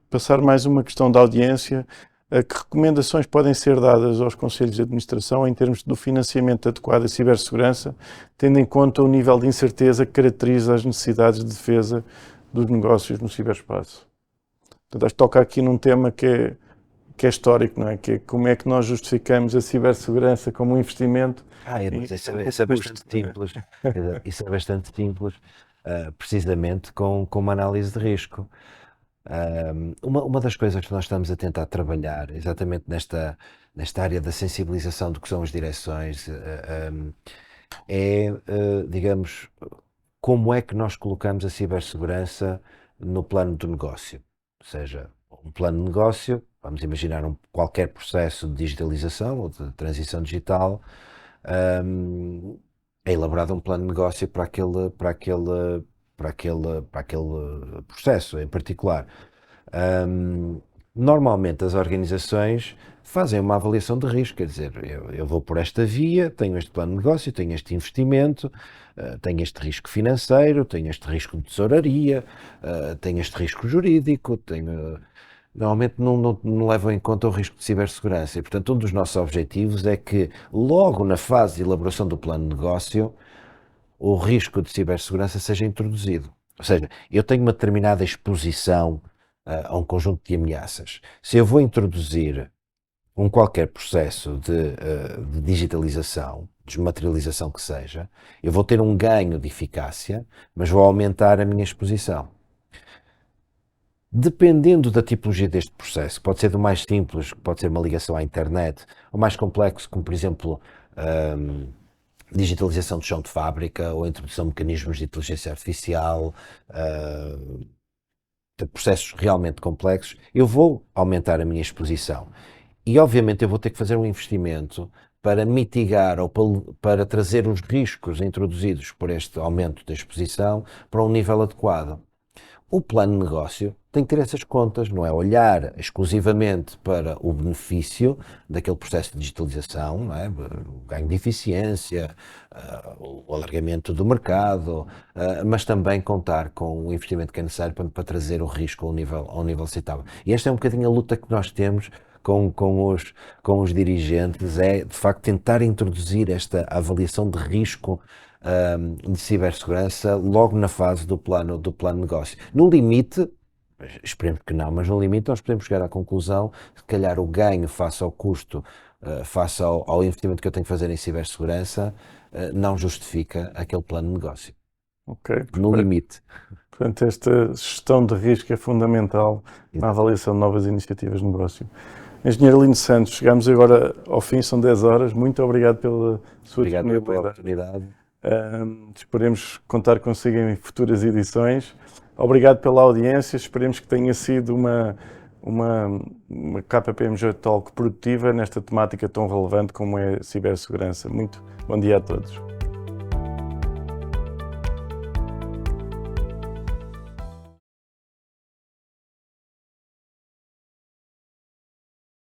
passar mais uma questão da audiência. Que recomendações podem ser dadas aos conselhos de administração em termos do financiamento adequado à cibersegurança, tendo em conta o nível de incerteza que caracteriza as necessidades de defesa dos negócios no ciberespaço? Portanto, acho que toca aqui num tema que é histórico, não é? Que é como é que nós justificamos a cibersegurança como um investimento. Isso é bastante simples. Isso é bastante simples, precisamente com uma análise de risco. Uma das coisas que nós estamos a tentar trabalhar, exatamente nesta área da sensibilização do que são as direções, digamos, como é que nós colocamos a cibersegurança no plano do negócio. Ou seja, um plano de negócio, vamos imaginar qualquer processo de digitalização ou de transição digital, é elaborado um plano de negócio para aquele processo em particular. Normalmente as organizações fazem uma avaliação de risco, quer dizer, eu vou por esta via, tenho este plano de negócio, tenho este investimento, tenho este risco financeiro, tenho este risco de tesouraria, tenho este risco jurídico, normalmente não levam em conta o risco de cibersegurança, e portanto um dos nossos objetivos é que logo na fase de elaboração do plano de negócio o risco de cibersegurança seja introduzido. Ou seja, eu tenho uma determinada exposição a um conjunto de ameaças. Se eu vou introduzir qualquer processo de digitalização, desmaterialização que seja, eu vou ter um ganho de eficácia, mas vou aumentar a minha exposição. Dependendo da tipologia deste processo, pode ser do mais simples, que pode ser uma ligação à internet, ou mais complexo, como por exemplo digitalização do chão de fábrica ou introdução de mecanismos de inteligência artificial, de processos realmente complexos, eu vou aumentar a minha exposição. E obviamente eu vou ter que fazer um investimento para mitigar ou para trazer os riscos introduzidos por este aumento da exposição para um nível adequado. O plano de negócio tem que ter essas contas, não é olhar exclusivamente para o benefício daquele processo de digitalização, não é? O ganho de eficiência, o alargamento do mercado, mas também contar com o investimento que é necessário para trazer o risco ao nível aceitável. E esta é um bocadinho a luta que nós temos com os dirigentes, é de facto tentar introduzir esta avaliação de risco de cibersegurança logo na fase do plano de negócio. No limite, esperemos que não, mas no limite nós podemos chegar à conclusão que se calhar o ganho face ao custo, face ao investimento que eu tenho que fazer em cibersegurança, não justifica aquele plano de negócio. Ok. No limite. Portanto, esta gestão de risco é fundamental na avaliação de novas iniciativas de negócio. Engenheiro Lino Santos, chegamos agora ao fim, são 10 horas. Muito obrigado pela sua disponibilidade. Pela oportunidade. Esperemos contar consigo em futuras edições. Obrigado pela audiência, esperemos que tenha sido uma KPMG Talk produtiva nesta temática tão relevante como é a cibersegurança. Muito bom dia a todos.